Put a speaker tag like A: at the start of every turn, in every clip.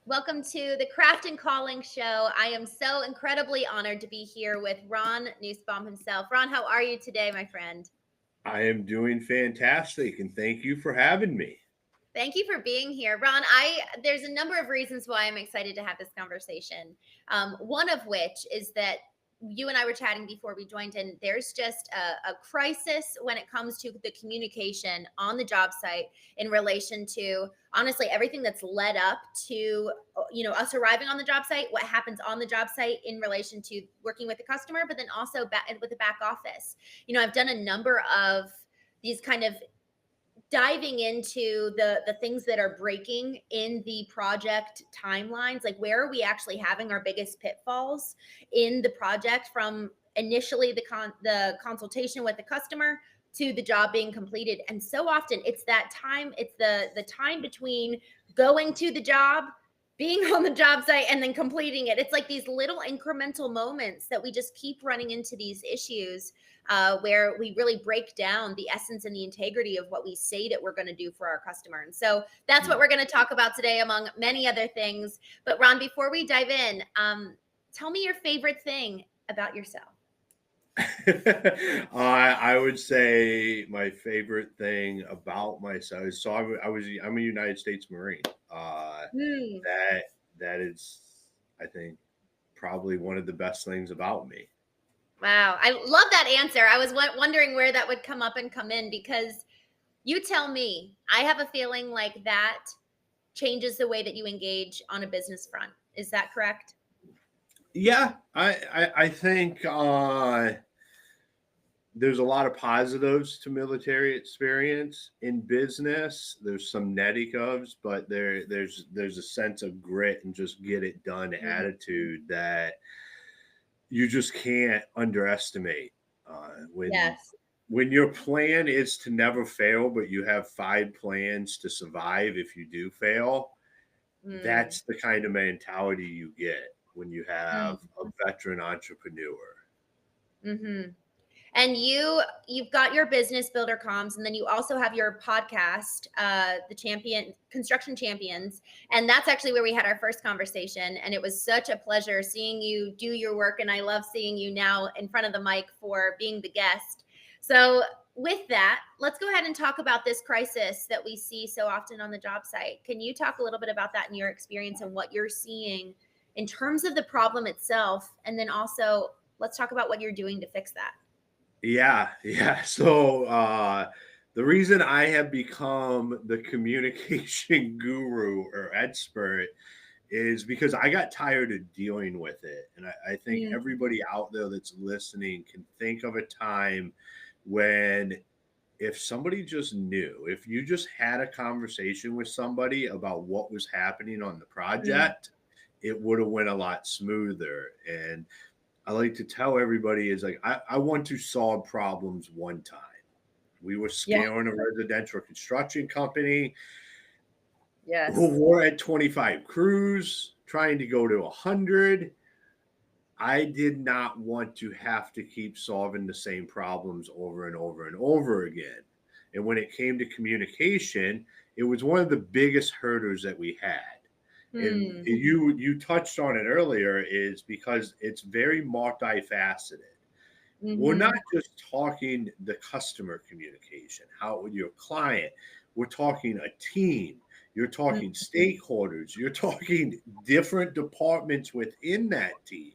A: Welcome to the Craft and Calling show. I am so incredibly honored to be here with Ron Nussbaum himself. Ron, how are you today, my friend?
B: I am doing fantastic, and thank you for having me.
A: Thank you for being here, Ron. There's a number of reasons why I'm excited to have this conversation. One of which is that you and I were chatting before we joined in. There's just a crisis when it comes to the communication on the job site in relation to honestly everything that's led up to us arriving on the job site, what happens on the job site in relation to working with the customer, but then also with the back office. I've done a number of these kind of diving into the things that are breaking in the project timelines, like where are we actually having our biggest pitfalls in the project from initially the consultation with the customer to the job being completed. And so often it's that time, it's the time between going to the job, being on the job site, and then completing it. It's like these little incremental moments that we just keep running into these issues where we really break down the essence and the integrity of what we say that we're going to do for our customer. And so that's what we're going to talk about today, among many other things. But Ron, before we dive in, tell me your favorite thing about yourself.
B: I would say my favorite thing about myself is I'm a United States Marine.
A: Hmm.
B: That is, I think, probably one of the best things about me.
A: Wow. I love that answer. I was wondering where that would come up and come in because you tell me. I have a feeling like that changes the way that you engage on a business front. Is that correct?
B: Yeah, I think there's a lot of positives to military experience in business. There's some negatives, but there's a sense of grit and just get it done attitude that you just can't underestimate. When
A: Yes.
B: when your plan is to never fail, but you have 5 plans to survive if you do fail,
A: Mm.
B: that's the kind of mentality you get when you have
A: Mm.
B: a veteran entrepreneur.
A: Mm-hmm. And you've got your business BuilderComs, and then you also have your podcast, the Champion Construction Champions, and that's actually where we had our first conversation. And it was such a pleasure seeing you do your work, and I love seeing you now in front of the mic for being the guest. So with that, let's go ahead and talk about this crisis that we see so often on the job site. Can you talk a little bit about that in your experience and what you're seeing in terms of the problem itself, and then also let's talk about what you're doing to fix that.
B: Yeah. So the reason I have become the communication guru or expert is because I got tired of dealing with it. And I think
A: Mm.
B: everybody out there that's listening can think of a time when if somebody just knew, if you just had a conversation with somebody about what was happening on the
A: Mm.
B: project, it would have went a lot smoother. And I like to tell everybody is like, I want to solve problems one time. We were
A: Yeah.
B: scaling a residential construction company
A: Yes.
B: who were at 25 crews, trying to go to 100. I did not want to have to keep solving the same problems over and over and over again. And when it came to communication, it was one of the biggest hurdles that we had. And
A: Hmm.
B: you touched on it earlier, is because it's very multifaceted. We're not
A: Mhm.
B: just talking the customer communication, how with your client, we're talking a team, you're
A: Mm.
B: talking stakeholders, you're talking different departments within that team.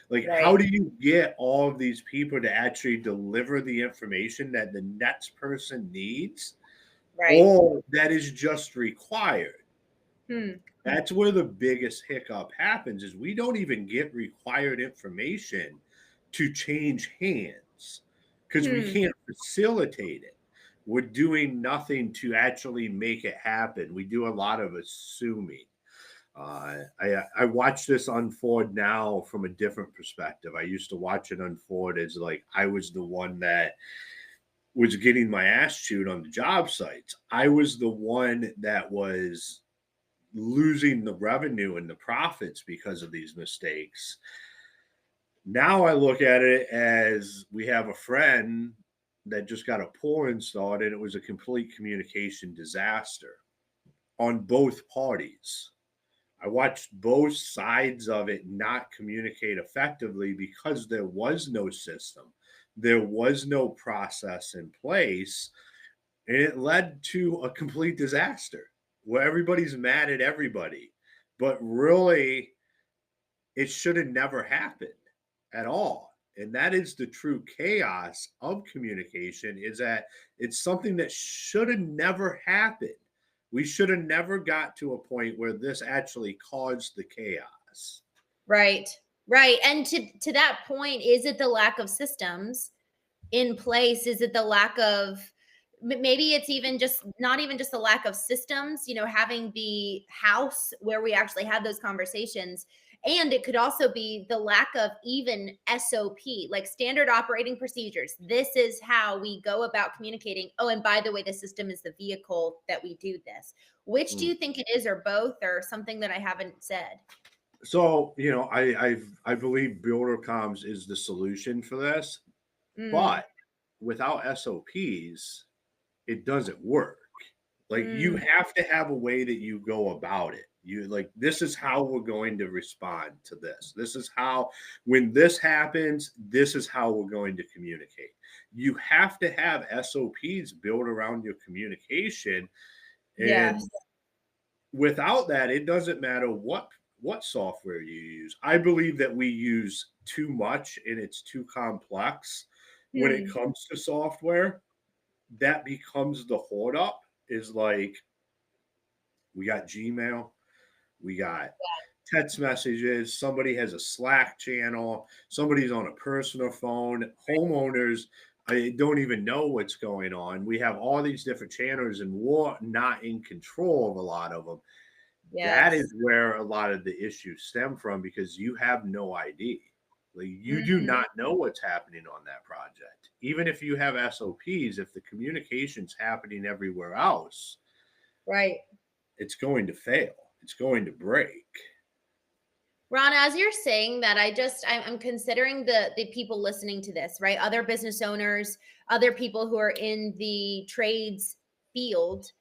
B: Like, how
A: Right.
B: do you get all of these people to actually deliver the information that the next person needs
A: Right.
B: or that is just required?
A: Hmm.
B: That's where the biggest hiccup happens is we don't even get required information to change hands because we
A: Hmm.
B: can't facilitate it. We're doing nothing to actually make it happen. We do a lot of assuming. I watch this unfold now from a different perspective. I used to watch it unfold as like I was the one that was getting my ass chewed on the job sites. I was the one that was losing the revenue and the profits because of these mistakes. Now I look at it as we have a friend that just got a pool installed and it was a complete communication disaster on both parties. I watched both sides of it not communicate effectively because there was no system, there was no process in place, and it led to a complete disaster where everybody's mad at everybody. But really, it should have never happened at all. And that is the true chaos of communication, is that it's something that should have never happened. We should have never got to a point where this actually caused the chaos.
A: Right. Right. And to that point, is it the lack of systems in place? Is it the lack of, maybe it's even just not even just the lack of systems, having the house where we actually had those conversations. And it could also be the lack of even SOP, like standard operating procedures. This is how we go about communicating. Oh, and by the way, the system is the vehicle that we do this. Which do
B: Mm.
A: you think it is, or both, or something that I haven't said?
B: So, I believe BuilderComs is the solution for this,
A: Mm,
B: but without SOPs, it doesn't work. Like, you
A: mm,
B: have to have a way that you go about it. You like, this is how we're going to respond to this. This is how, when this happens, this is how we're going to communicate. You have to have SOPs built around your communication.
A: yes.
B: And without that, it doesn't matter what software you use. I believe that we use too much and it's too complex when it
A: Hmm.
B: comes to software. That becomes the hold up, is like, we got Gmail, we got text messages, somebody has a Slack channel, somebody's on a personal phone, homeowners, I don't even know what's going on. We have all these different channels and we're not in control of a lot of them. That
A: Yes.
B: is where a lot of the issues stem from, because you have no idea. Like, you do
A: Mm,
B: not know what's happening on that project. Even if you have SOPs, if the communication's happening everywhere else,
A: right.
B: it's going to fail. It's going to break.
A: Ron, as you're saying that, I'm considering the people listening to this, right? Other business owners, other people who are in the trades field.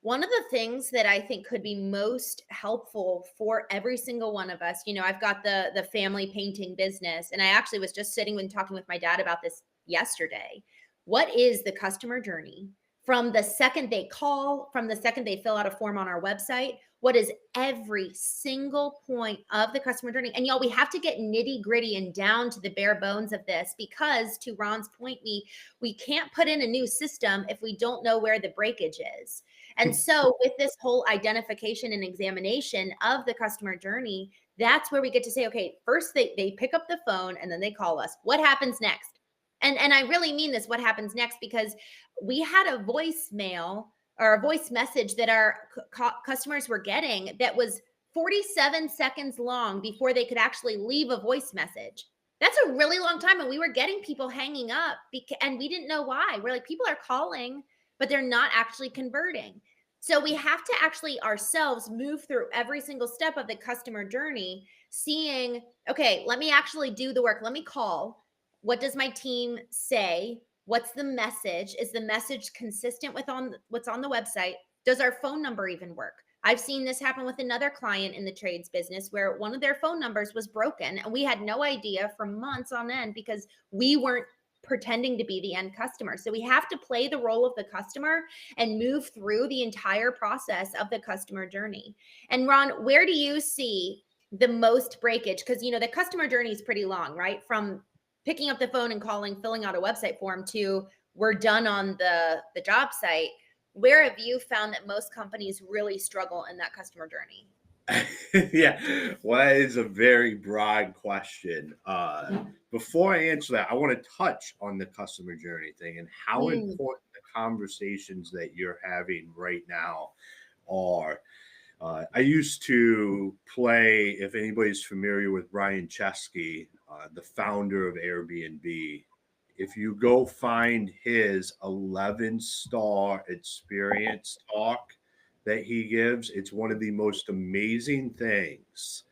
A: One of the things that I think could be most helpful for every single one of us, I've got the family painting business, and I actually was just sitting and talking with my dad about this yesterday. What is the customer journey from the second they call, from the second they fill out a form on our website? What is every single point of the customer journey? And y'all, we have to get nitty gritty and down to the bare bones of this, because to Ron's point, we can't put in a new system if we don't know where the breakage is. And so with this whole identification and examination of the customer journey, that's where we get to say, okay, first they pick up the phone and then they call us. What happens next? And I really mean this, what happens next, because we had a voicemail or a voice message that our customers were getting that was 47 seconds long before they could actually leave a voice message. That's a really long time. And we were getting people hanging up and we didn't know why. We're like, people are calling, but they're not actually converting. So we have to actually ourselves move through every single step of the customer journey, seeing, okay, let me actually do the work. Let me call. What does my team say? What's the message? Is the message consistent with what's on the website? Does our phone number even work? I've seen this happen with another client in the trades business where one of their phone numbers was broken and we had no idea for months on end because we weren't pretending to be the end customer. So we have to play the role of the customer and move through the entire process of the customer journey. And Ron, where do you see the most breakage? Because the customer journey is pretty long, right? From picking up the phone and calling, filling out a website form to we're done on the job site. Where have you found that most companies really struggle in that customer journey?
B: Yeah, well, that is a very broad question. Before I answer that, I want to touch on the customer journey thing and how
A: Mm,
B: important the conversations that you're having right now are. I used to play, if anybody's familiar with Brian Chesky, the founder of Airbnb. If you go find his 11-star experience talk that he gives, it's one of the most amazing things.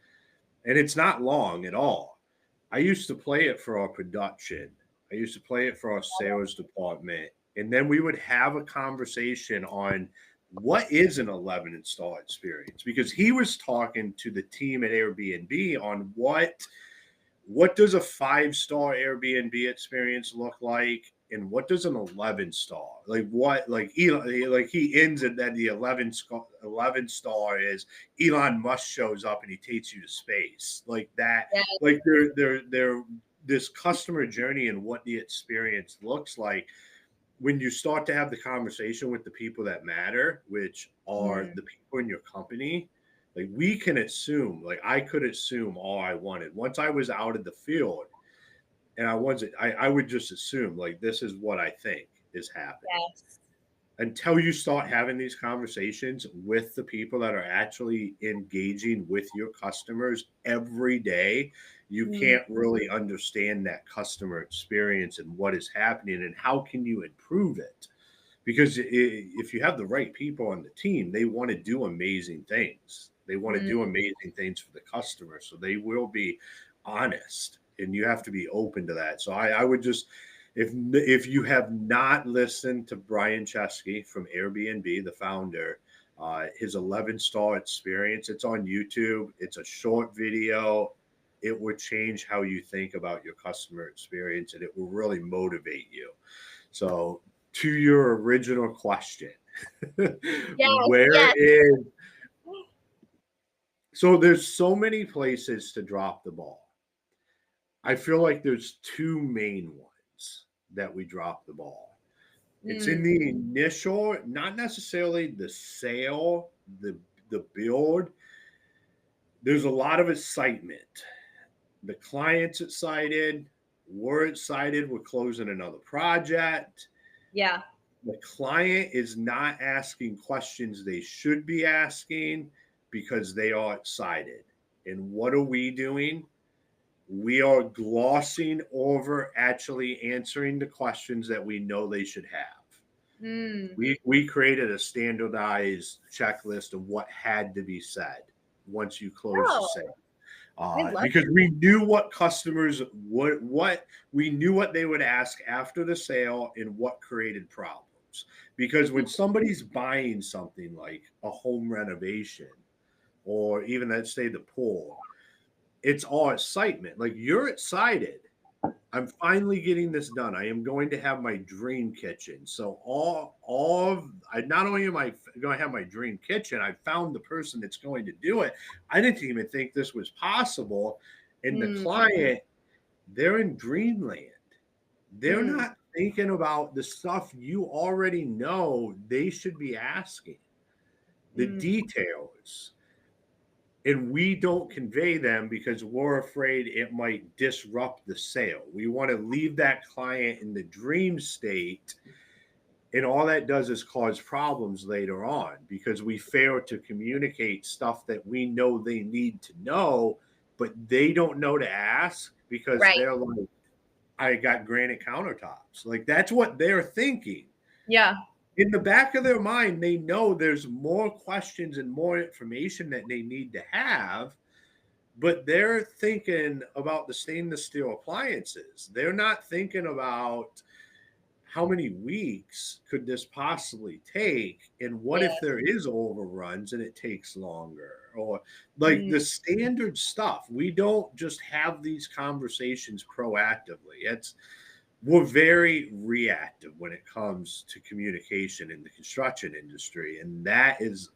B: And it's not long at all. I used to play it for our production, I used to play it for our sales department. And then we would have a conversation on what is an 11 install experience? Because he was talking to the team at Airbnb on what does a 5-star Airbnb experience look like, and what does an 11-star like? What like Elon, like he ends it that the 11 star is Elon Musk shows up and he takes you to space like that.
A: Yeah.
B: Like they're this customer journey and what the experience looks like when you start to have the conversation with the people that matter, which are the people in your company. Like we can assume, like I could assume all I wanted. Once I was out of the field and I would just assume like this is what I think is happening.
A: Yes.
B: Until you start having these conversations with the people that are actually engaging with your customers every day, you can't really understand that customer experience and what is happening and how can you improve it. Because if you have the right people on the team, they want to do amazing things. They want to do amazing things for the customer. So they will be honest, and you have to be open to that. So I would just, if you have not listened to Brian Chesky from Airbnb, the founder, his 11-star experience, it's on YouTube. It's a short video. It would change how you think about your customer experience, and it will really motivate you. So to your original question,
A: Yes.
B: So there's so many places to drop the ball. I feel like there's two main ones that we drop the ball. It's in the initial, not necessarily the sale, the build. There's a lot of excitement. The client's excited. We're excited. We're closing another project.
A: Yeah.
B: The client is not asking questions they should be asking because they are excited. And what are we doing? We are glossing over actually answering the questions that we know they should have. We created a standardized checklist of what had to be said once you close the sale. Because we knew what customers what we knew what they would ask after the sale and what created problems. Because when somebody's buying something like a home renovation or even let's say the pool, it's all excitement. Like you're excited. I'm finally getting this done. I am going to have my dream kitchen. So I not only am I going to have my dream kitchen, I found the person that's going to do it. I didn't even think this was possible. And the client, they're in dreamland. They're not thinking about the stuff you already know they should be asking, the details. And we don't convey them because we're afraid it might disrupt the sale. We want to leave that client in the dream state, and all that does is cause problems later on because we fail to communicate stuff that we know they need to know, but they don't know to ask because they're like, I got granite countertops. Like that's what they're thinking.
A: Yeah.
B: In the back of their mind, they know there's more questions and more information that they need to have, but they're thinking about the stainless steel appliances. They're not thinking about how many weeks could this possibly take, and what if there is overruns and it takes longer, or like the standard stuff. We don't just have these conversations proactively. We're very reactive when it comes to communication in the construction industry. And that is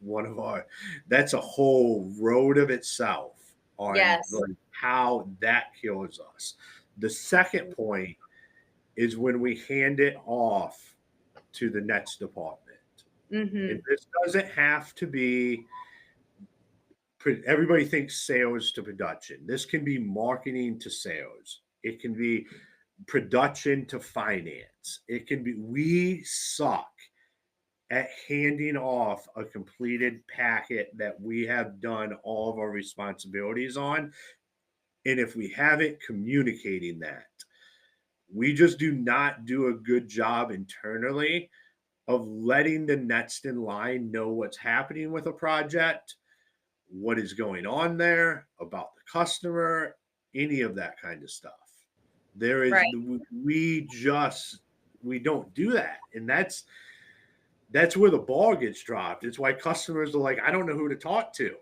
B: that's a whole road of itself on like how that kills us. The second point is when we hand it off to the next department. And this doesn't have to be, everybody thinks sales to production. This can be marketing to sales. It can be production to finance. It can be, we suck at handing off a completed packet that we have done all of our responsibilities on. And if we haven't communicating that, we just do not do a good job internally of letting the next in line know what's happening with a project, what is going on there, about the customer, any of that kind of stuff. There is we don't do that, and that's where the ball gets dropped. It's why customers are like, I don't know who to talk to.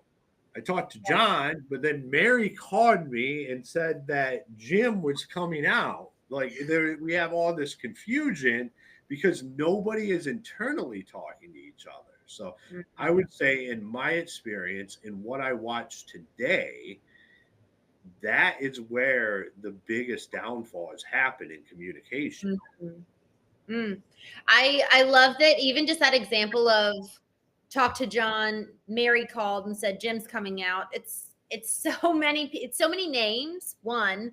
B: I talked to John, but then Mary called me and said that Jim was coming out. Like we have all this confusion because nobody is internally talking to each other. So I would say, in my experience, in what I watched today, that is where the biggest downfalls happen in communication.
A: I love that. Even just that example of talk to John, Mary called and said Jim's coming out. It's so many names. One,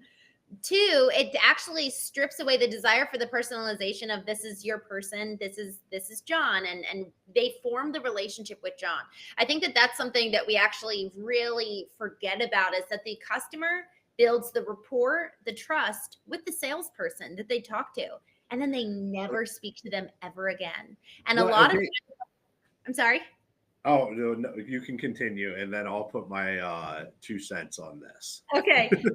A: two, it actually strips away the desire for the personalization of this is your person, this is John, and they form the relationship with John. I think that that's something that we actually really forget about, is that the customer builds the rapport, the trust with the salesperson that they talk to, and then they never speak to them ever again. And a lot of I'm sorry.
B: Oh, no, you can continue, and then I'll put my 2 cents on this.
A: Okay. So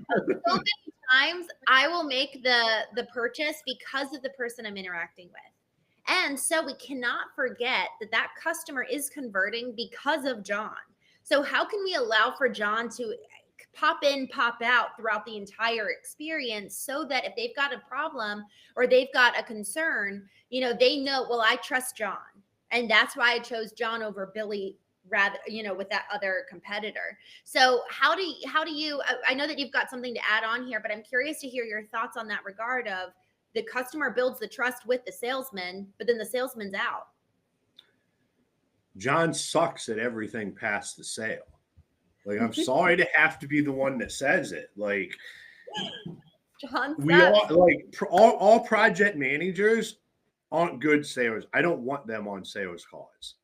A: many times I will make the purchase because of the person I'm interacting with. And so we cannot forget that that customer is converting because of John. So how can we allow for John to pop in, pop out throughout the entire experience, so that if they've got a problem or they've got a concern, they know, well, I trust John. And that's why I chose John over Billy, rather, with that other competitor. So how do you, I know that you've got something to add on here, but I'm curious to hear your thoughts on that regard of the customer builds the trust with the salesman, but then the salesman's out.
B: John sucks at everything past the sale. Like, I'm sorry to have to be the one that says it. Like,
A: John sucks.
B: We all project managers aren't good sales. I don't want them on sales calls.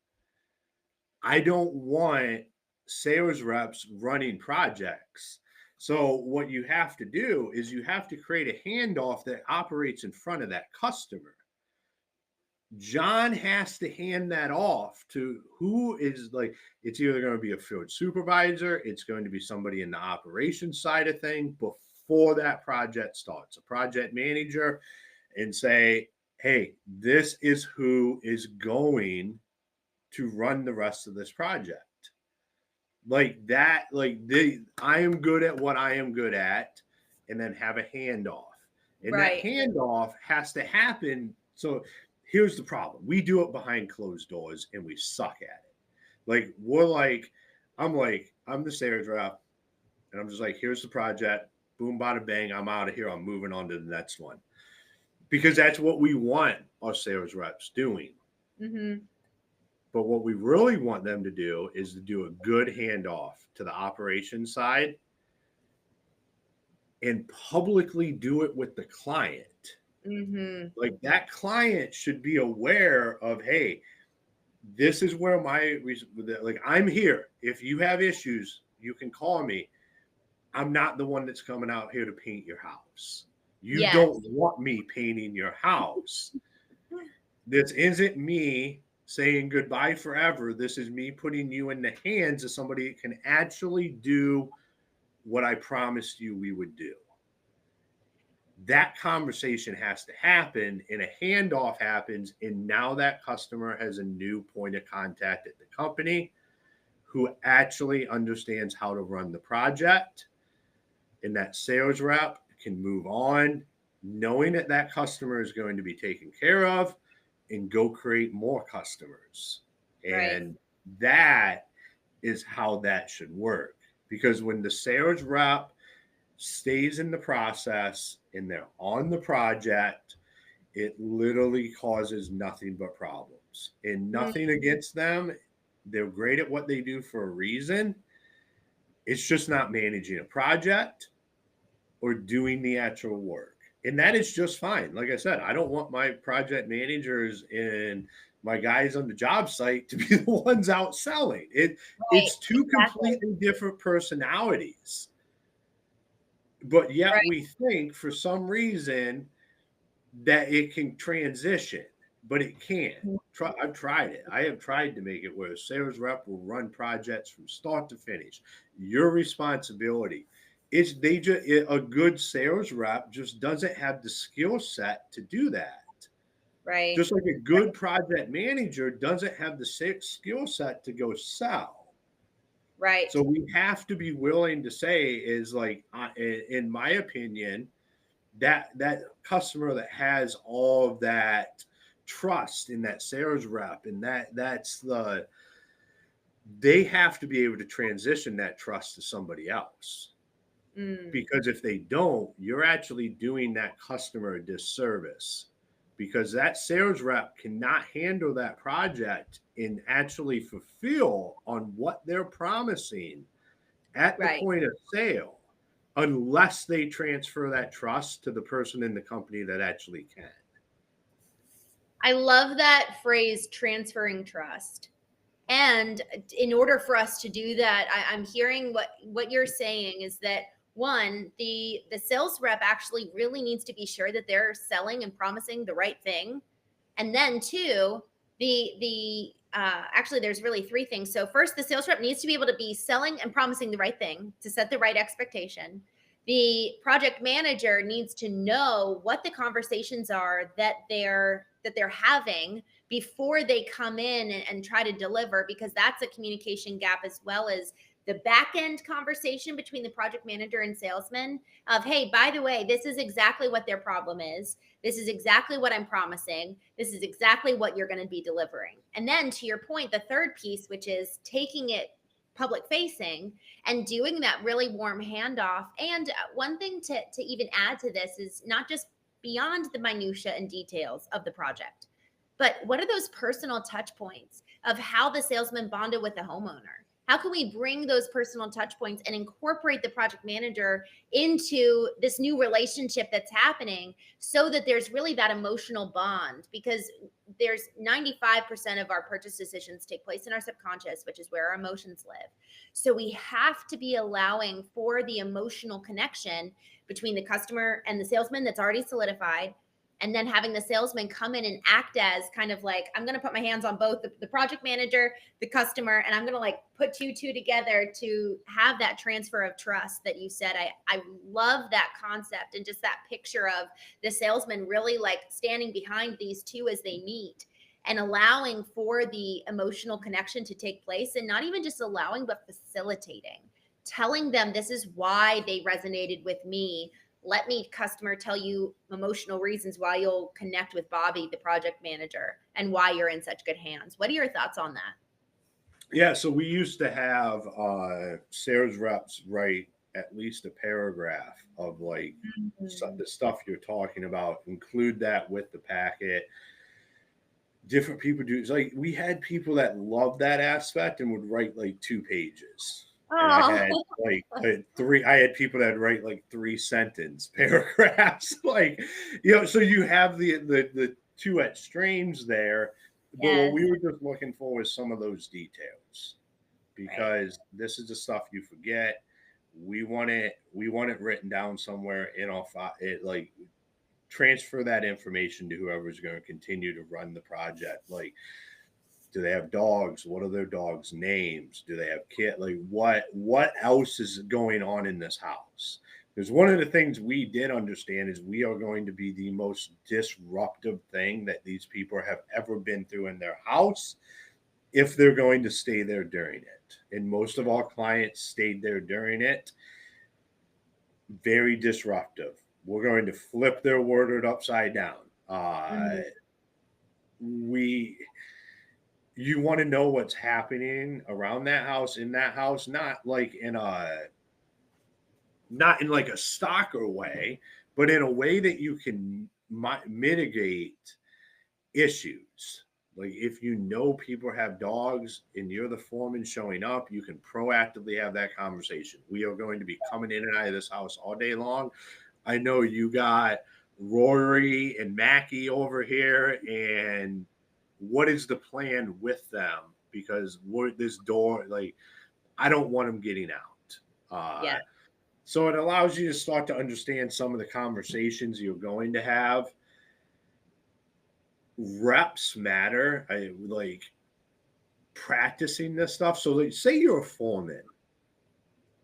B: I don't want sales reps running projects. So what you have to do is you have to create a handoff that operates in front of that customer. John has to hand that off to who is, like, it's either going to be a field supervisor, it's going to be somebody in the operations side of things before that project starts, a project manager, and say, hey, this is who is going to run the rest of this project. Like that, I am good at what I am good at, and then have a handoff. And
A: Right.
B: that handoff has to happen. So here's the problem. We do it behind closed doors and we suck at it. Like, I'm the sales rep, and I'm just like, here's the project, boom, bada bang, I'm out of here. I'm moving on to the next one. Because that's what we want our sales reps doing.
A: Mm-hmm.
B: But what we really want them to do is to do a good handoff to the operations side and publicly do it with the client.
A: Mm-hmm.
B: Like, that client should be aware of, hey, this is where I'm here. If you have issues, you can call me. I'm not the one that's coming out here to paint your house. You don't want me painting your house. This isn't me saying goodbye forever. This is me putting you in the hands of somebody that can actually do what I promised you we would do. That conversation has to happen, and a handoff happens, and now that customer has a new point of contact at the company who actually understands how to run the project, and that sales rep can move on knowing that that customer is going to be taken care of and go create more customers. And that is how that should work. Because when the sales rep stays in the process and they're on the project, it literally causes nothing but problems. And nothing against them. They're great at what they do for a reason. It's just not managing a project or doing the actual work. And that is just fine. Like I said, I don't want my project managers and my guys on the job site to be the ones out selling. It's two completely different personalities. But yet we think for some reason that it can transition, but it can't. I've tried it. I have tried to make it where a sales rep will run projects from start to finish. Your responsibility. A good sales rep just doesn't have the skill set to do that.
A: Right.
B: Just like a good project manager doesn't have the skill set to go sell.
A: Right.
B: So we have to be willing to say is like, in my opinion, that customer that has all of that trust in that sales rep, and they have to be able to transition that trust to somebody else.
A: Mm.
B: Because if they don't, you're actually doing that customer a disservice, because that sales rep cannot handle that project and actually fulfill on what they're promising at the
A: Right.
B: point of sale unless they transfer that trust to the person in the company that actually can.
A: I love that phrase, transferring trust. And in order for us to do that, I'm hearing what you're saying is that one, the sales rep actually really needs to be sure that they're selling and promising the right thing. And then two, the actually there's really three things. So first, the sales rep needs to be able to be selling and promising the right thing to set the right expectation. The project manager needs to know what the conversations are that they're having before they come in and try to deliver, because that's a communication gap, as well as the back end conversation between the project manager and salesman of, hey, by the way, this is exactly what their problem is. This is exactly what I'm promising. This is exactly what you're going to be delivering. And then to your point, the third piece, which is taking it public facing and doing that really warm handoff. And one thing to even add to this is not just beyond the minutia and details of the project, but what are those personal touch points of how the salesman bonded with the homeowner? How can we bring those personal touch points and incorporate the project manager into this new relationship that's happening so that there's really that emotional bond? Because there's 95% of our purchase decisions take place in our subconscious, which is where our emotions live. So we have to be allowing for the emotional connection between the customer and the salesman that's already solidified, and then having the salesman come in and act as kind of like, I'm going to put my hands on both the project manager, the customer, and I'm going to like put you two together to have that transfer of trust that you said. I love that concept, and just that picture of the salesman really like standing behind these two as they meet and allowing for the emotional connection to take place, and not even just allowing, but facilitating, telling them this is why they resonated with me. Let me, customer, tell you emotional reasons why you'll connect with Bobby, the project manager, and why you're in such good hands. What are your thoughts on that?
B: Yeah, so we used to have sales reps write at least a paragraph of like the stuff you're talking about, include that with the packet. Different people do. It's like we had people that loved that aspect and would write like 2 pages. And I had
A: Oh,
B: like I had people that write like 3 sentence paragraphs. Like, so you have the two extremes there. But what
A: yes.
B: we were just looking for was some of those details,
A: Right.
B: because this is the stuff you forget. We want it written down somewhere in our like transfer that information to whoever's going to continue to run the project. Like, do they have dogs? What are their dogs' names? Do they have kids? Like, what else is going on in this house? Because one of the things we did understand is we are going to be the most disruptive thing that these people have ever been through in their house if they're going to stay there during it. And most of our clients stayed there during it. Very disruptive. We're going to flip their wardrobe upside down.
A: Mhm.
B: We You want to know what's happening around that house, in that house, not in like a stalker way, but in a way that you can mitigate issues. Like, if you know people have dogs and you're the foreman showing up, you can proactively have that conversation. We are going to be coming in and out of this house all day long. I know you got Rory and Mackie over here, and what is the plan with them? Because this door, like, I don't want them getting out.
A: Yeah.
B: So it allows you to start to understand some of the conversations you're going to have. Reps matter. I like practicing this stuff. So, like, say you're a foreman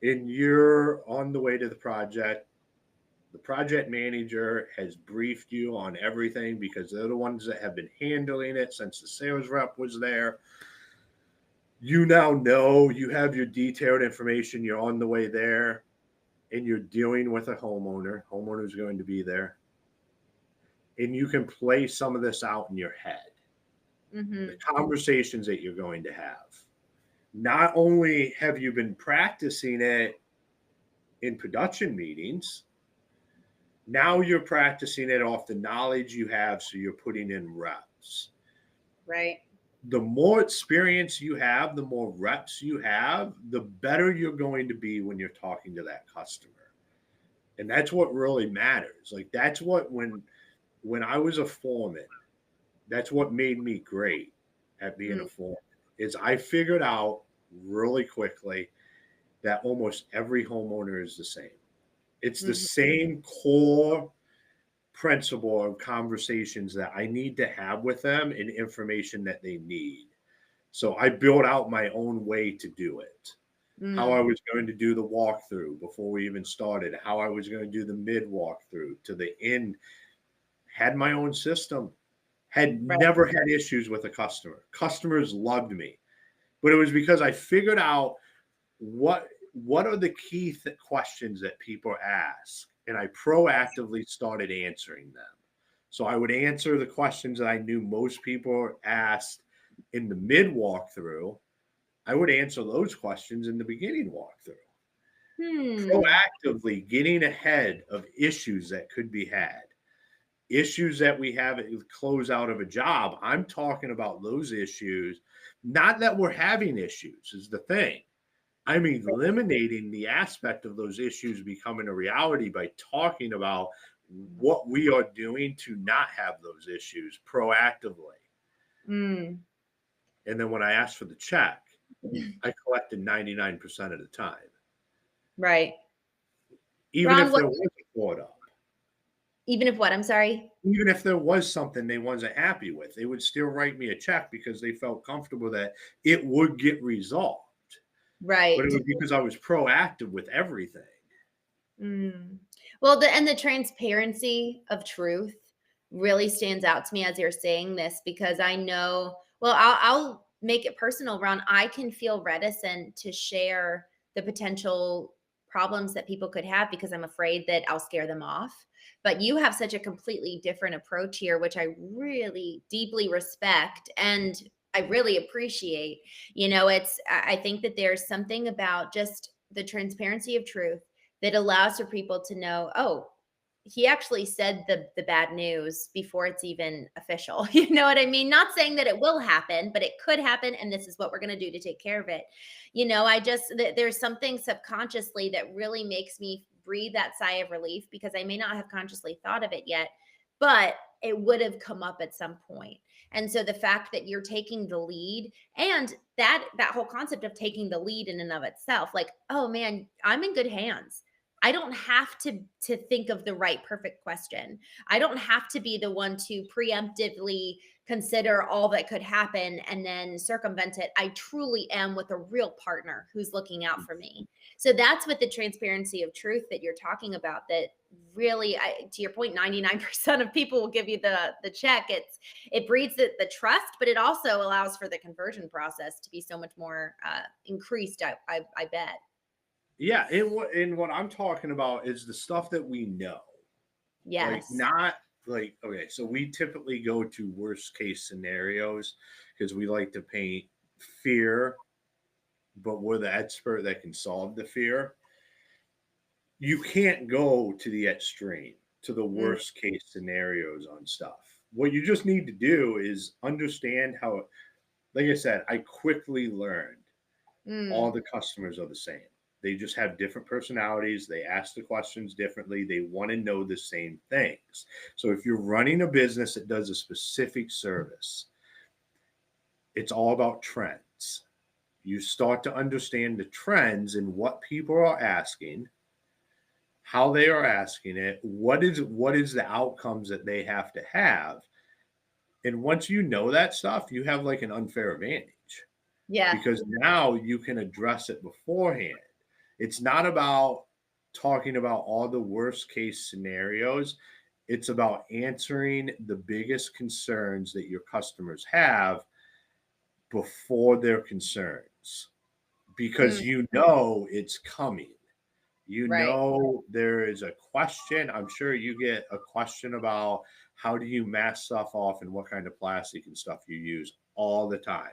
B: and you're on the way to the project. The project manager has briefed you on everything because they're the ones that have been handling it since the sales rep was there. You now know you have your detailed information. You're on the way there and you're dealing with a homeowner. Homeowner's going to be there. And you can play some of this out in your head. The conversations that you're going to have. Not only have you been practicing it in production meetings, now you're practicing it off the knowledge you have, so you're putting in reps.
A: Right.
B: The more experience you have, the more reps you have, the better you're going to be when you're talking to that customer. And that's what really matters. Like, that's what, when I was a foreman, that's what made me great at being a foreman, is I figured out really quickly that almost every homeowner is the same. It's the same core principle of conversations that I need to have with them and information that they need. So I built out my own way to do it. How I was going to do the walkthrough before we even started, how I was going to do the mid walkthrough to the end, had my own system, had never had issues with a customer. Customers loved me, but it was because I figured out what are the key questions that people ask, and I proactively started answering them. So I would answer the questions that I knew most people asked in the mid walkthrough. I would answer those questions in the beginning walkthrough. Proactively getting ahead of issues that could be had. Issues that we have at the closeout of a job. I'm talking about those issues. Not that we're having issues is the thing. I'm eliminating the aspect of those issues becoming a reality by talking about what we are doing to not have those issues proactively. And then when I asked for the check, I collected 99% of the time.
A: Right.
B: Even if there was a quote up.
A: Even if what? I'm sorry?
B: Even if there was something they wasn't happy with, they would still write me a check because they felt comfortable that it would get resolved.
A: Right.
B: But it was because I was proactive with everything.
A: Well, the transparency of truth really stands out to me as you're saying this, because I know, well, I'll make it personal, Ron. I can feel reticent to share the potential problems that people could have because I'm afraid that I'll scare them off. But you have such a completely different approach here, which I really deeply respect and I really appreciate. I think that there's something about just the transparency of truth that allows for people to know, oh, he actually said the bad news before it's even official. You know what I mean? Not saying that it will happen, but it could happen. And this is what we're going to do to take care of it. There's something subconsciously that really makes me breathe that sigh of relief, because I may not have consciously thought of it yet, but it would have come up at some point. And so the fact that you're taking the lead, and that whole concept of taking the lead in and of itself, like, oh man, I'm in good hands. I don't have to think of the right perfect question. I don't have to be the one to preemptively consider all that could happen and then circumvent it. I truly am with a real partner who's looking out for me. So that's what the transparency of truth that you're talking about, that really, to your point, 99% of people will give you the check. It breeds the trust, but it also allows for the conversion process to be so much more increased, I bet.
B: Yeah, and what I'm talking about is the stuff that we know.
A: Yes.
B: Like, not like, okay, so we typically go to worst case scenarios because we like to paint fear, but we're the expert that can solve the fear. You can't go to the extreme, to the worst case scenarios on stuff. What you just need to do is understand how, like I said, I quickly learned all the customers are the same. They just have different personalities. They ask the questions differently. They want to know the same things. So if you're running a business that does a specific service, it's all about trends. You start to understand the trends and what people are asking, how they are asking it, what is the outcomes that they have to have. And once you know that stuff, you have like an unfair advantage.
A: Yeah.
B: Because now you can address it beforehand. It's not about talking about all the worst case scenarios. It's about answering the biggest concerns that your customers have before their concerns, because
A: Mm,
B: you know it's coming. You
A: right.
B: know there is a question. I'm sure you get a question about how do you mask stuff off and what kind of plastic and stuff you use all the time.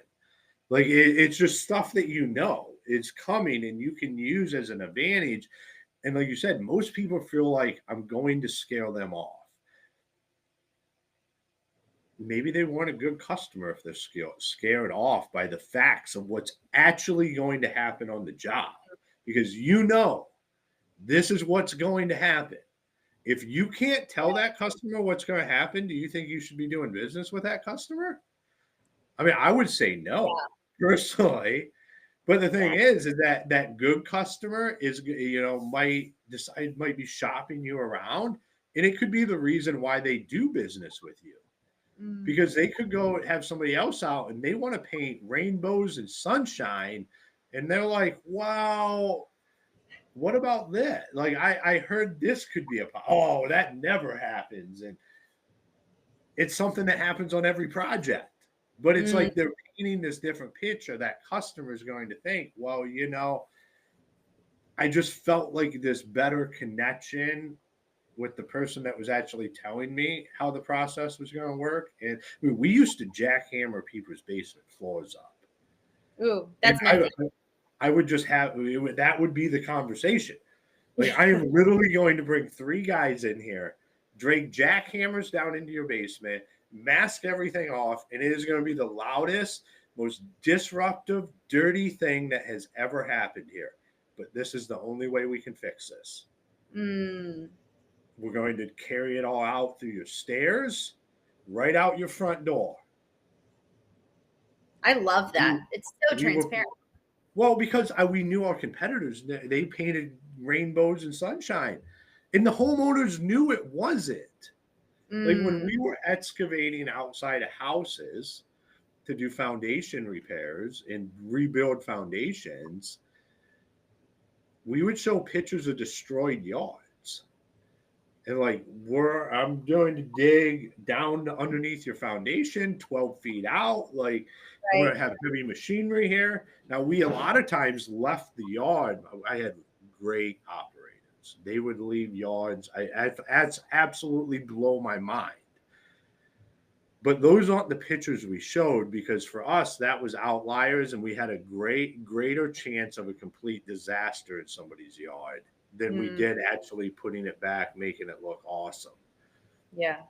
B: Like it's just stuff that you know it's coming and you can use as an advantage. And like you said, most people feel like I'm going to scare them off. Maybe they weren't a good customer if they're scared off by the facts of what's actually going to happen on the job, because you know this is what's going to happen. If you can't tell that customer what's going to happen, do you think you should be doing business with that customer? I mean, I would say no
A: Yeah,
B: personally. But the thing
A: exactly.
B: is that that good customer is, might decide, might be shopping you around, and it could be the reason why they do business with you,
A: Mm,
B: because they could go have somebody else out and they want to paint rainbows and sunshine, and they're like, wow, what about that? Like I heard this could be oh, that never happens. And it's something that happens on every project. But it's
A: mm,
B: like they're painting this different picture that customer is going to think, well, I just felt like this better connection with the person that was actually telling me how the process was going to work. And I mean, we used to jackhammer people's basement floors up.
A: ooh,
B: And
A: that's messy.
B: I would just that would be the conversation. Like, I am literally going to bring 3 guys in here, drag jackhammers down into your basement, mask everything off, and it is going to be the loudest, most disruptive, dirty thing that has ever happened here. But this is the only way we can fix this.
A: Mm,
B: We're going to carry it all out through your stairs, right out your front door.
A: I love that.
B: We,
A: It's so
B: we were
A: transparent.
B: Well, because we knew our competitors, they painted rainbows and sunshine, and the homeowners knew it wasn't. Like when
A: Mm,
B: we were excavating outside of houses to do foundation repairs and rebuild foundations, we would show pictures of destroyed yards. And like, I'm going to dig down underneath your foundation 12 feet out. Like, I'm going
A: right.
B: to have heavy machinery here. Now, we a lot of times left the yard. I had great operators. They would leave yards. That's absolutely blow my mind. But those aren't the pictures we showed, because for us, that was outliers, and we had a greater chance of a complete disaster in somebody's yard than we
A: Mm,
B: did actually putting it back, making it look awesome.
A: yeah.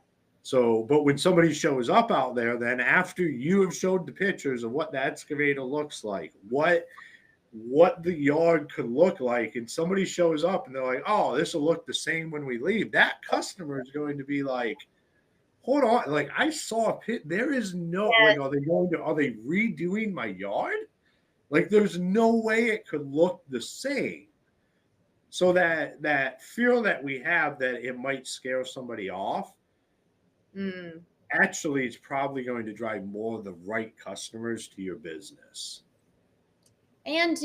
B: So, but when somebody shows up out there, then after you have showed the pictures of what the excavator looks like, what the yard could look like, and somebody shows up and they're like, "Oh, this will look the same when we leave," that customer is going to be like, hold on, like I saw a pit. There is no, like, are they redoing my yard? Like, there's no way it could look the same. So that fear that we have that it might scare somebody off,
A: Mm.
B: actually it's probably going to drive more of the right customers to your business.
A: And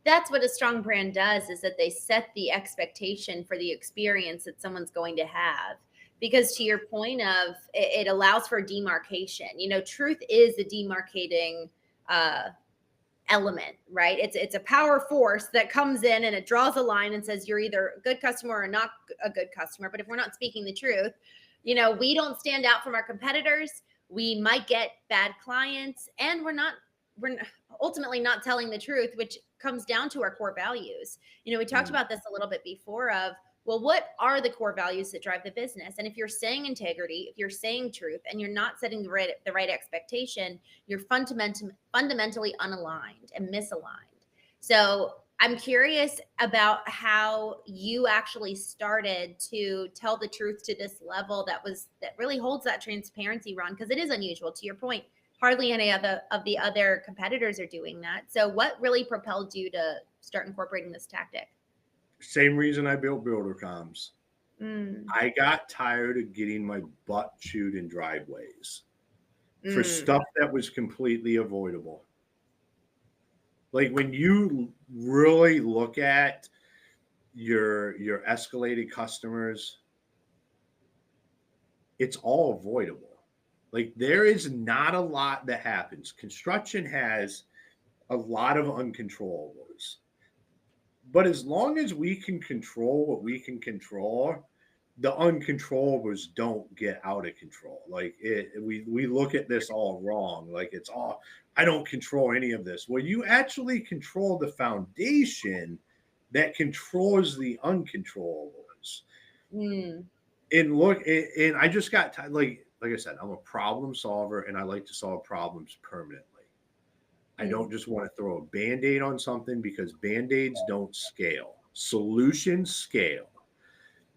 A: that's what a strong brand does, is that they set the expectation for the experience that someone's going to have. Because to your point of it allows for demarcation. Truth is a demarcating uh, element, right? It's a power force that comes in and it draws a line and says you're either a good customer or not a good customer. But if we're not speaking the truth, we don't stand out from our competitors. We might get bad clients, and we're ultimately not telling the truth, which comes down to our core values. We talked
B: Mm.
A: about this a little bit before of, well, what are the core values that drive the business? And if you're saying integrity, if you're saying truth, and you're not setting the right expectation, you're fundamentally unaligned and misaligned. So I'm curious about how you actually started to tell the truth to this level that really holds that transparency, Ron, because it is unusual. To your point, hardly any of the other competitors are doing that. So what really propelled you to start incorporating this tactic?
B: Same reason I built BuilderComs.
A: Mm,
B: I got tired of getting my butt chewed in driveways for
A: mm,
B: stuff that was completely avoidable. Like when you really look at your escalated customers, it's all avoidable. Like there is not a lot that happens. Construction has a lot of uncontrollables. But as long as we can control what we can control, the uncontrollables don't get out of control. Like we look at this all wrong. Like it's all, I don't control any of this. Well, you actually control the foundation that controls the uncontrollables.
A: Mm.
B: And look, and I just got like I said, I'm a problem solver, and I like to solve problems permanently. I don't just want to throw a Band-Aid on something, because Band-Aids don't scale. Solutions scale.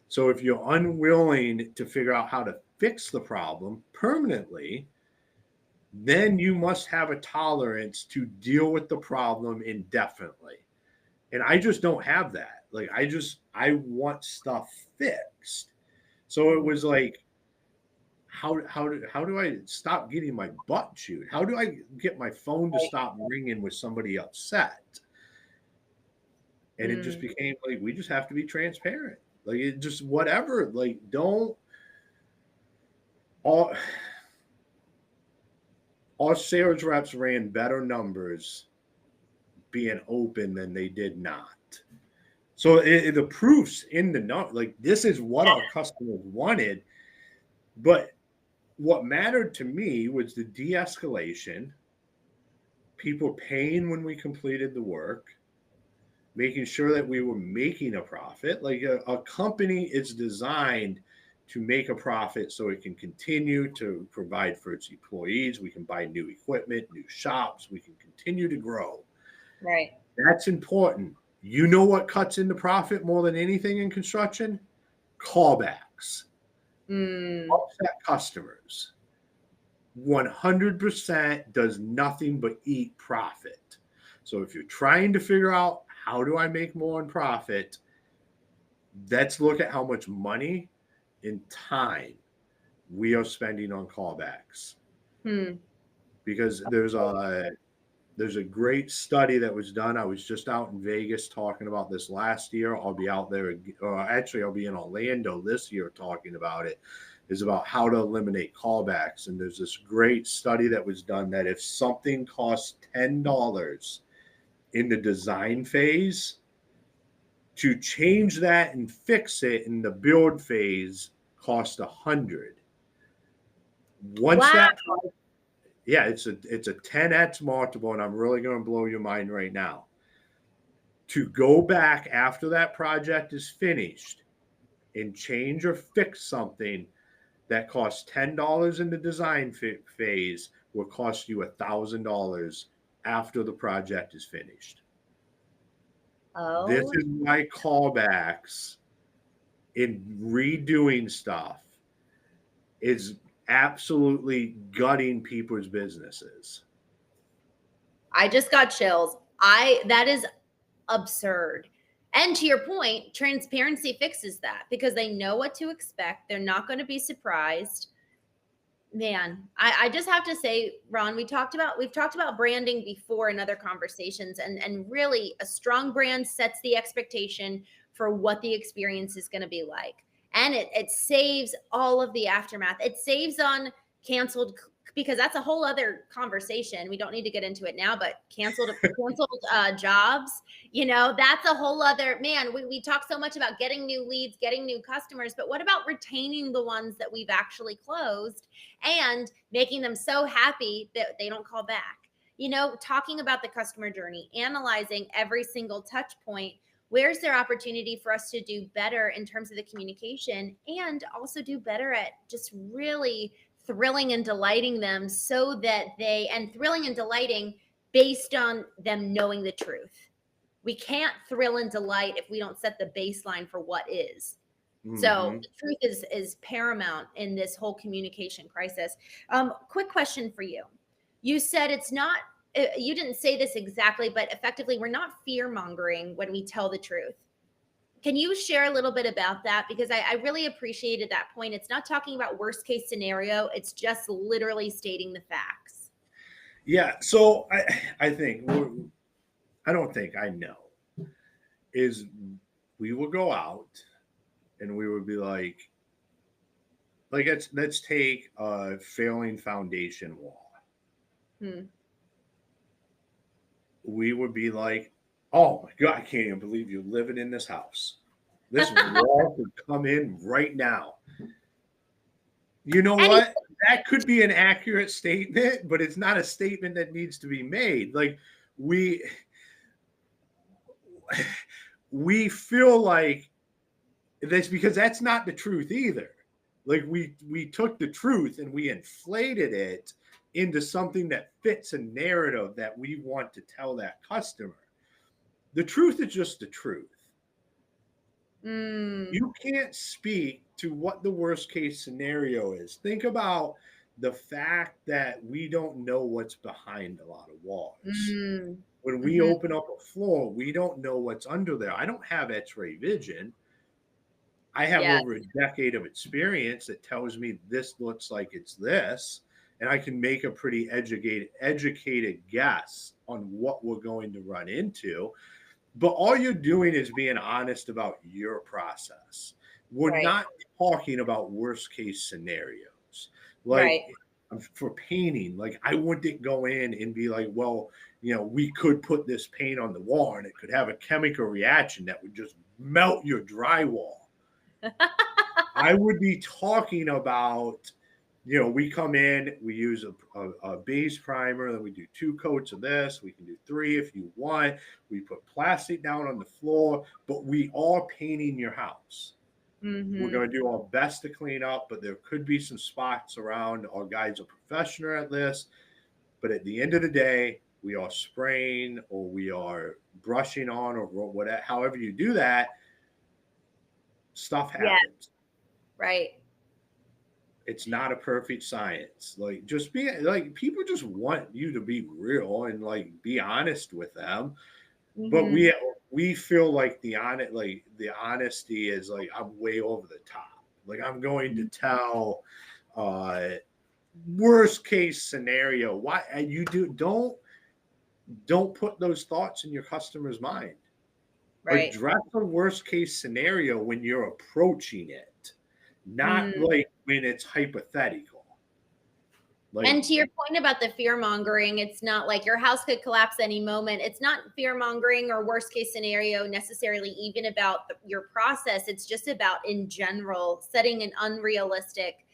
B: So if you're unwilling to figure out how to fix the problem permanently, then you must have a tolerance to deal with the problem indefinitely. And I just don't have that. Like I want stuff fixed. So it was like, how do I stop getting my butt chewed? How do I get my phone to stop ringing with somebody upset? And it just became like, we just have to be transparent. Like it just, whatever, like don't all sales reps ran better numbers being open than they did not. So the proof's in the number. Like this is what our customers wanted. But what mattered to me was the de-escalation, people paying when we completed the work, making sure that we were making a profit. Like a company is designed to make a profit so it can continue to provide for its employees. We can buy new equipment, new shops. We can continue to grow.
A: Right.
B: That's important. You know what cuts into profit more than anything in construction? Callbacks. Upset customers. 100% does nothing but eat profit. So if you're trying to figure out how do I make more in profit, let's look at how much money and time we are spending on callbacks. Because there's a great study that was done. I was just out in Vegas talking about this last year. I'll be out there, actually I'll be in Orlando this year talking about it, is about how to eliminate callbacks. And there's this great study that was done that if something costs $10 in the design phase, to change that and fix it in the build phase cost $100. Once that, yeah, it's a 10x multiple, and I'm really going to blow your mind right now. To go back after that project is finished and change or fix something that costs $10 in the design phase will cost you $1,000 after the project is finished.
A: Oh.
B: This is why callbacks in redoing stuff is absolutely gutting people's businesses.
A: I just got chills. That is absurd. And to your point, transparency fixes that because they know what to expect. They're not going to be surprised. Man, I just have to say, Ron, we've talked about branding before in other conversations, and really a strong brand sets the expectation for what the experience is going to be like. And it saves all of the aftermath. It saves on canceled, because that's a whole other conversation. We don't need to get into it now, but canceled jobs, that's a whole other, man, we talk so much about getting new leads, getting new customers, but what about retaining the ones that we've actually closed and making them so happy that they don't call back? Talking about the customer journey, analyzing every single touch point. Where's there opportunity for us to do better in terms of the communication, and also do better at just really thrilling and delighting them, so that thrilling and delighting based on them knowing the truth. We can't thrill and delight if we don't set the baseline for what is. So the truth is paramount in this whole communication crisis. Quick question for you. You said it's not, you didn't say this exactly, but effectively we're not fear mongering when we tell the truth. Can you share a little bit about that? Because I really appreciated that point. It's not talking about worst case scenario. It's just literally stating the facts.
B: Yeah. So I think, I don't think, I know, is we would go out and we would be like let's take a failing foundation wall.
A: Hmm.
B: We would be like, oh my God, I can't even believe you're living in this house. This wall could come in right now. You know
A: And
B: what? That could be an accurate statement, but it's not a statement that needs to be made. Like we feel like that's because that's not the truth either. Like we took the truth and we inflated it into something that fits a narrative that we want to tell that customer. The truth is just the truth. You can't speak to what the worst case scenario is. Think about the fact that we don't know what's behind a lot of walls. When we
A: Mm-hmm.
B: open up a floor, we don't know what's under there. I don't have x-ray vision. I have
A: Yes.
B: over a decade of experience that tells me this looks like it's this, and I can make a pretty educated guess on what we're going to run into. But all you're doing is being honest about your process. We're
A: Right.
B: not talking about worst case scenarios. Like
A: Right.
B: for painting, like I wouldn't go in and be like, well, we could put this paint on the wall and it could have a chemical reaction that would just melt your drywall. I would be talking about, we come in, we use a base primer, then we do 2 coats of this. We can do 3 if you want. We put plastic down on the floor, but we are painting your house. We're going to do our best to clean up, but there could be some spots around. Our guys are professional at this, but at the end of the day, we are spraying or we are brushing on or whatever. However you do that, stuff happens.
A: Yeah. Right.
B: It's not a perfect science. Like just be like people just want you to be real and like be honest with them. But we feel like the honesty is like I'm way over the top. Like I'm going to tell worst case scenario. Why you don't put those thoughts in your customer's mind.
A: Right.
B: Address the worst case scenario when you're approaching it, not like when it's hypothetical. Like,
A: And to your point about the fear mongering, it's not like your house could collapse any moment. It's not fear mongering or worst case scenario necessarily even about your process. It's just about in general setting an unrealistic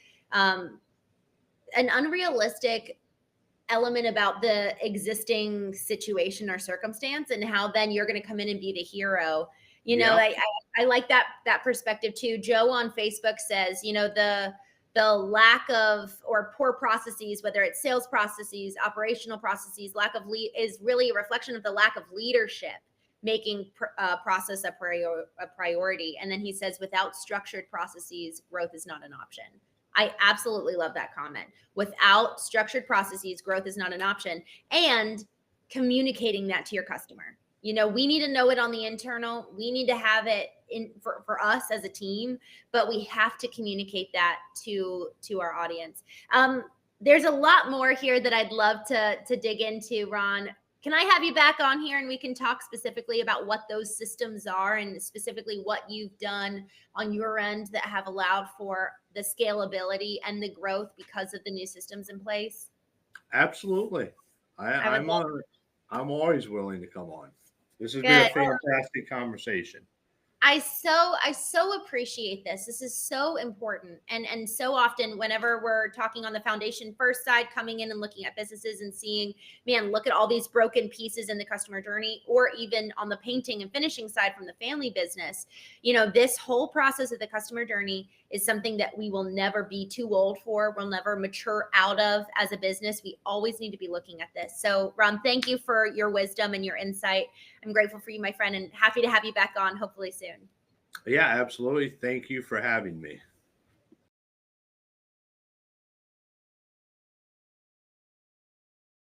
A: element about the existing situation or circumstance and how then you're going to come in and be the hero. I like that perspective too. Joe on Facebook says, the lack of or poor processes, whether it's sales processes, operational processes, lack of lead is really a reflection of the lack of leadership making process a priority. And then he says, without structured processes, growth is not an option. I absolutely love that comment. Without structured processes, growth is not an option. And communicating that to your customer. We need to know it on the internal. We need to have it in for us as a team, but we have to communicate that to our audience. There's a lot more here that I'd love to dig into, Ron. Can I have you back on here and we can talk specifically about what those systems are and specifically what you've done on your end that have allowed for the scalability and the growth because of the new systems in place?
B: Absolutely. I'm always willing to come on. This has been a fantastic conversation.
A: I so appreciate this. This is so important. And so often whenever we're talking on the foundation first side, coming in and looking at businesses and seeing, man, look at all these broken pieces in the customer journey, or even on the painting and finishing side from the family business, this whole process of the customer journey is something that we will never be too old for. We'll never mature out of as a business. We always need to be looking at this. So Ron, thank you for your wisdom and your insight. I'm grateful for you, my friend, and happy to have you back on hopefully soon.
B: Yeah, absolutely. Thank you for having me.